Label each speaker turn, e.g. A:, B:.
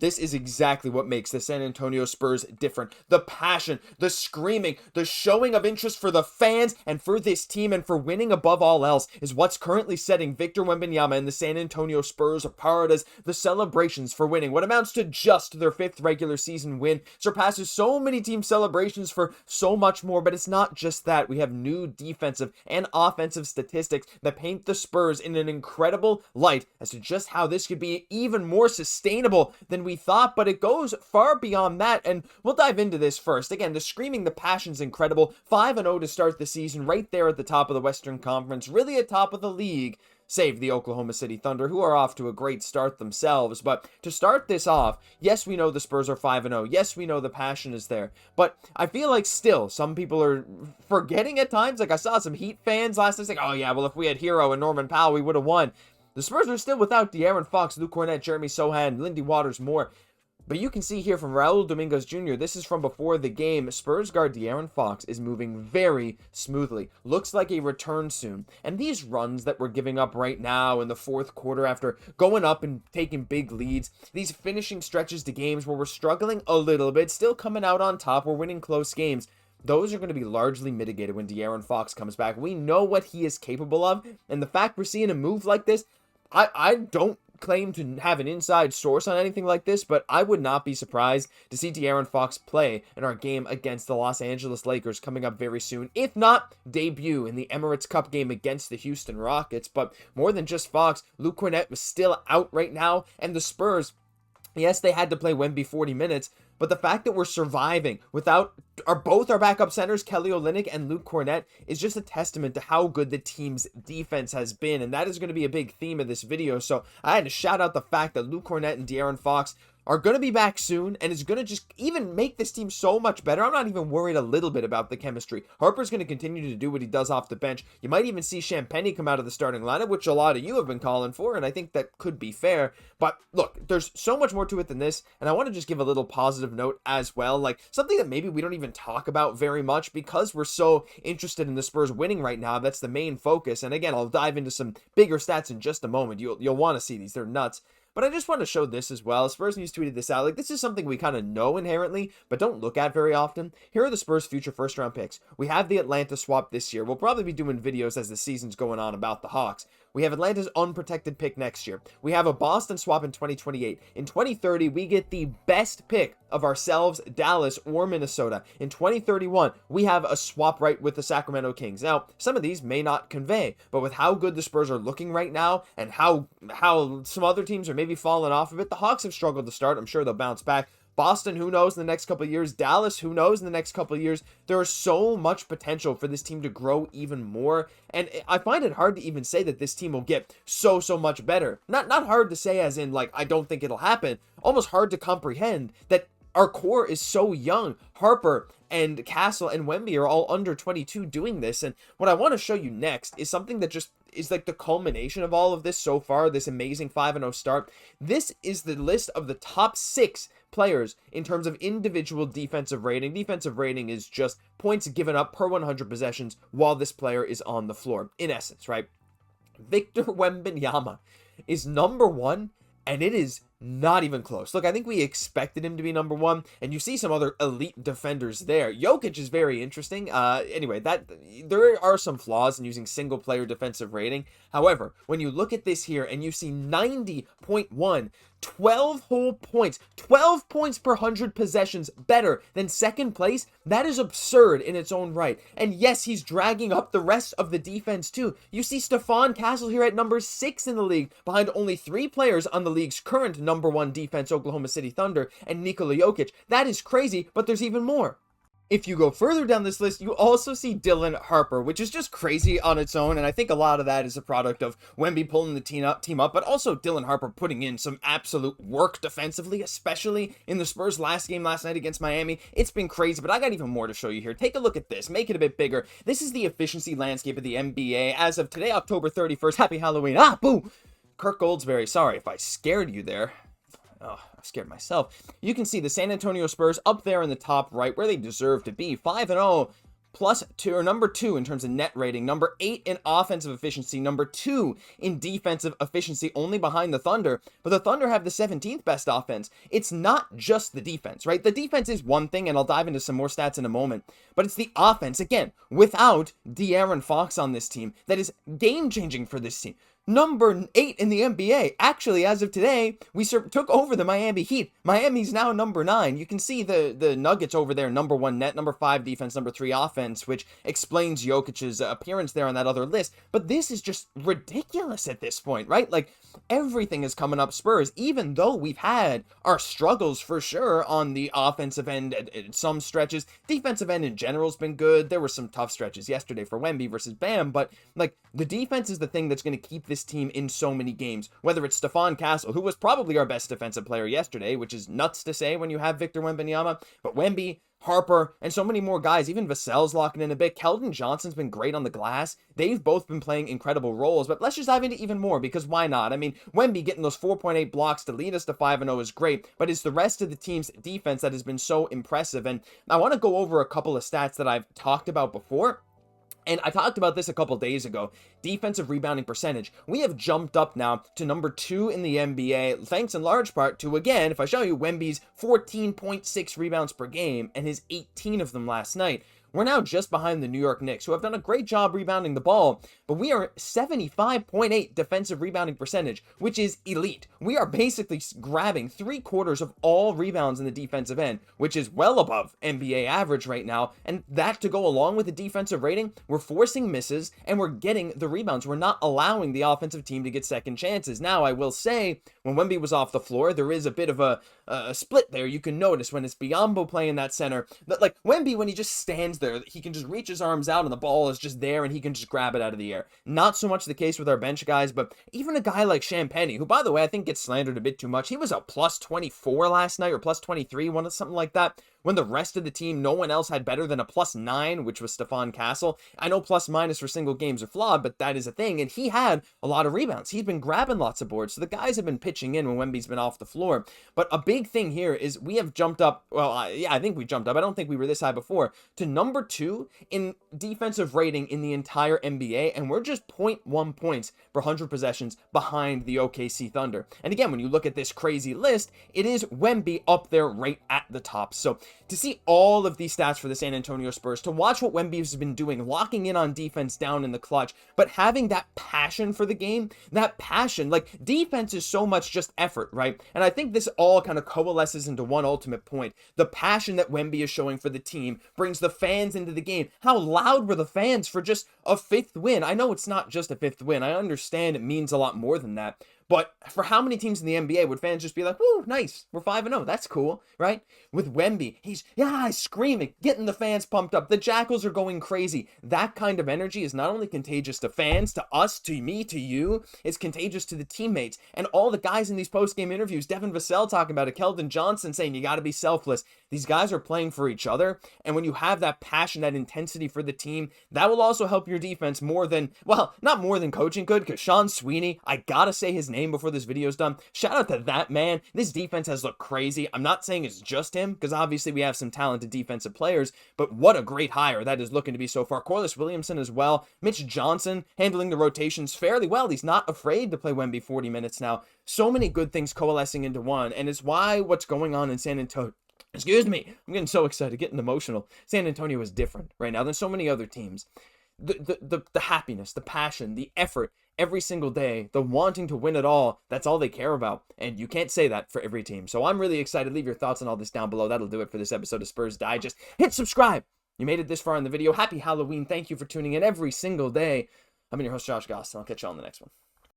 A: This is exactly what makes the San Antonio Spurs different. The passion, the screaming, the showing of interest for the fans and for this team and for winning above all else is what's currently setting Victor Wembanyama and the San Antonio Spurs apart, as the celebrations for winning what amounts to just their 5th regular season win surpasses so many team celebrations for so much more. But it's not just that. We have new defensive and offensive statistics that paint the Spurs in an incredible light as to just how this could be even more sustainable than we thought, but it goes far beyond that, and we'll dive into this first. Again, the screaming, the passion's incredible. 5-0 to start the season, right there at the top of the Western Conference, really at top of the league, save the Oklahoma City Thunder, who are off to a great start themselves. But to start this off, yes, we know the Spurs are 5-0. Yes, we know the passion is there. But I feel like still some people are forgetting at times. Like I saw some Heat fans last night saying, oh yeah, well, if we had Hero and Norman Powell, we would have won. The Spurs are still without De'Aaron Fox, Luke Kornet, Jeremy Sochan, Lindy Waters, more. But you can see here from Raul Dominguez Jr., this is from before the game, Spurs guard De'Aaron Fox is moving very smoothly. Looks like a return soon. And these runs that we're giving up right now in the fourth quarter after going up and taking big leads, these finishing stretches to games where we're struggling a little bit, still coming out on top, we're winning close games, those are going to be largely mitigated when De'Aaron Fox comes back. We know what he is capable of, and the fact we're seeing him move like this, I don't claim to have an inside source on anything like this, but I would not be surprised to see De'Aaron Fox play in our game against the Los Angeles Lakers coming up very soon. If not, debut in the Emirates Cup game against the Houston Rockets. But more than just Fox, Luke Kornet was still out right now, and the Spurs, yes, they had to play Wemby 40 minutes, but the fact that we're surviving without both our backup centers, Kelly Olynyk and Luke Kornet, is just a testament to how good the team's defense has been. And that is going to be a big theme of this video. So I had to shout out the fact that Luke Kornet and De'Aaron Fox are going to be back soon, and it's going to just even make this team so much better. I'm not even worried a little bit about the chemistry. Harper's going to continue to do what he does off the bench. You might even see Champagnie come out of the starting lineup, which a lot of you have been calling for, and I think that could be fair. But look, there's so much more to it than this, and I want to just give a little positive note as well, like something that maybe we don't even talk about very much because we're so interested in the Spurs winning right now. That's the main focus, and again, I'll dive into some bigger stats in just a moment. You'll want to see these. They're nuts. But I just want to show this as well. Spurs News tweeted this out. Like, this is something we kind of know inherently, but don't look at very often. Here are the Spurs' future first-round picks. We have the Atlanta swap this year. We'll probably be doing videos as the season's going on about the Hawks. We have Atlanta's unprotected pick next year. We have a Boston swap in 2028. In 2030, we get the best pick of ourselves, Dallas or Minnesota. In 2031, we have a swap right with the Sacramento Kings. Now, some of these may not convey, but with how good the Spurs are looking right now and how some other teams are maybe falling off of it, the Hawks have struggled to start. I'm sure they'll bounce back. Boston, who knows in the next couple of years. Dallas, who knows in the next couple of years. There is so much potential for this team to grow even more. And I find it hard to even say that this team will get so much better. Not hard to say as in, like, I don't think it'll happen. Almost hard to comprehend that our core is so young. Harper and Castle and Wemby are all under 22 doing this. And what I want to show you next is something that just is like the culmination of all of this so far, this amazing 5-0 start. This is the list of the top 6 players in terms of individual defensive rating. Defensive rating is just points given up per 100 possessions while this player is on the floor, in essence, right? Victor Wembanyama is number 1, and it is not even close. Look, I think we expected him to be number 1, and you see some other elite defenders there. Jokic is very interesting. Anyway, there are some flaws in using single-player defensive rating. However, when you look at this here and you see 90.1, 12 whole points, 12 points per 100 possessions better than second place, that is absurd in its own right. And yes, he's dragging up the rest of the defense too. You see Stephon Castle here at number 6 in the league, behind only 3 players on the league's current number 1 defense, Oklahoma City Thunder, and Nikola Jokic. That is crazy, but there's even more. If you go further down this list, you also see Dylan Harper, which is just crazy on its own, and I think a lot of that is a product of Wemby pulling the team up, but also Dylan Harper putting in some absolute work defensively, especially in the Spurs' last game last night against Miami. It's been crazy, but I got even more to show you here. Take a look at this. Make it a bit bigger. This is the efficiency landscape of the NBA as of today, October 31st. Happy Halloween. Boo! Kirk Goldsberry, sorry if I scared you there. Oh, I scared myself. You can see the San Antonio Spurs up there in the top right where they deserve to be. 5-0. +2 or number 2 in terms of net rating, number 8 in offensive efficiency, number 2 in defensive efficiency, only behind the Thunder. But the Thunder have the 17th best offense. It's not just the defense, right? The defense is one thing, and I'll dive into some more stats in a moment, but it's the offense, again, without De'Aaron Fox on this team, that is game-changing for this team. Number 8 in the NBA. Actually, as of today, we took over the Miami Heat. Miami's now number 9. You can see the Nuggets over there, number 1 net, number 5 defense, number 3 offense, which explains Jokic's appearance there on that other list. But this is just ridiculous at this point, right? Like, everything is coming up Spurs, even though we've had our struggles for sure on the offensive end at some stretches. Defensive end in general has been good. There were some tough stretches yesterday for Wemby versus Bam, but like, the defense is the thing that's going to keep this team in so many games, whether it's Stephon Castle, who was probably our best defensive player yesterday, which is nuts to say when you have Victor Wembanyama, but Wemby, Harper, and so many more guys. Even Vassell's locking in a bit. Keldon Johnson's been great on the glass. They've both been playing incredible roles, but let's just dive into even more, because why not? I mean, Wemby getting those 4.8 blocks to lead us to 5-0 is great, but it's the rest of the team's defense that has been so impressive. And I want to go over a couple of stats that I've talked about before. And I talked about this a couple days ago. Defensive rebounding percentage. We have jumped up now to number 2 in the NBA, thanks in large part to, again, if I show you, Wemby's 14.6 rebounds per game and his 18 of them last night. We're now just behind the New York Knicks, who have done a great job rebounding the ball, but we are 75.8 defensive rebounding percentage, which is elite. We are basically grabbing 3/4 of all rebounds in the defensive end, which is well above NBA average right now, and that to go along with the defensive rating, we're forcing misses, and we're getting the rebounds. We're not allowing the offensive team to get second chances. Now, I will say, when Wemby was off the floor, there is a bit of a split there. You can notice when it's Biyombo playing that center, that like Wemby, when he just stands there, he can just reach his arms out and the ball is just there and he can just grab it out of the air. Not so much the case with our bench guys, but even a guy like Champagnie, who, by the way, I think gets slandered a bit too much. He was a +24 last night, or +23, something like that, when the rest of the team, no one else had better than a +9, which was Stephon Castle. I know plus minus for single games are flawed, but that is a thing, and he had a lot of rebounds. He's been grabbing lots of boards, so the guys have been pitching in when Wemby's been off the floor. But a big thing here is we have jumped up, well, I think we jumped up, I don't think we were this high before, to number 2 in defensive rating in the entire NBA, and we're just 0.1 points per 100 possessions behind the OKC Thunder. And again, when you look at this crazy list, it is Wemby up there right at the top. So to see all of these stats for the San Antonio Spurs, to watch what Wemby has been doing, locking in on defense down in the clutch, but having that passion for the game, that passion, like defense is so much just effort, right? And I think this all kind of coalesces into one ultimate point. The passion that Wemby is showing for the team brings the fans into the game. How loud were the fans for just a 5th win? I know it's not just a 5th win. I understand it means a lot more than that. But for how many teams in the NBA would fans just be like, woo, nice, we're 5-0, that's cool, right? With Wemby, he's screaming, getting the fans pumped up. The Jackals are going crazy. That kind of energy is not only contagious to fans, to us, to me, to you, it's contagious to the teammates. And all the guys in these post-game interviews, Devin Vassell talking about it, Keldon Johnson saying you got to be selfless. These guys are playing for each other. And when you have that passion, that intensity for the team, that will also help your defense more than, well, not more than coaching could, because Sean Sweeney, I got to say his name before this video is done. Shout out to that man. This defense has looked crazy. I'm not saying it's just him, because obviously we have some talented defensive players, but what a great hire that is looking to be so far. Corliss Williamson as well. Mitch Johnson handling the rotations fairly well. He's not afraid to play Wemby 40 minutes now. So many good things coalescing into one, and it's why what's going on in San Antonio, excuse me, I'm getting so excited, getting emotional. San Antonio is different right now than so many other teams. The happiness, the passion, the effort every single day, the wanting to win it all, that's all they care about. And you can't say that for every team. So I'm really excited. Leave your thoughts on all this down below. That'll do it for this episode of Spurs Digest. Hit subscribe. You made it this far in the video. Happy Halloween. Thank you for tuning in every single day. I've been your host, Josh Gosse, and I'll catch you on the next one.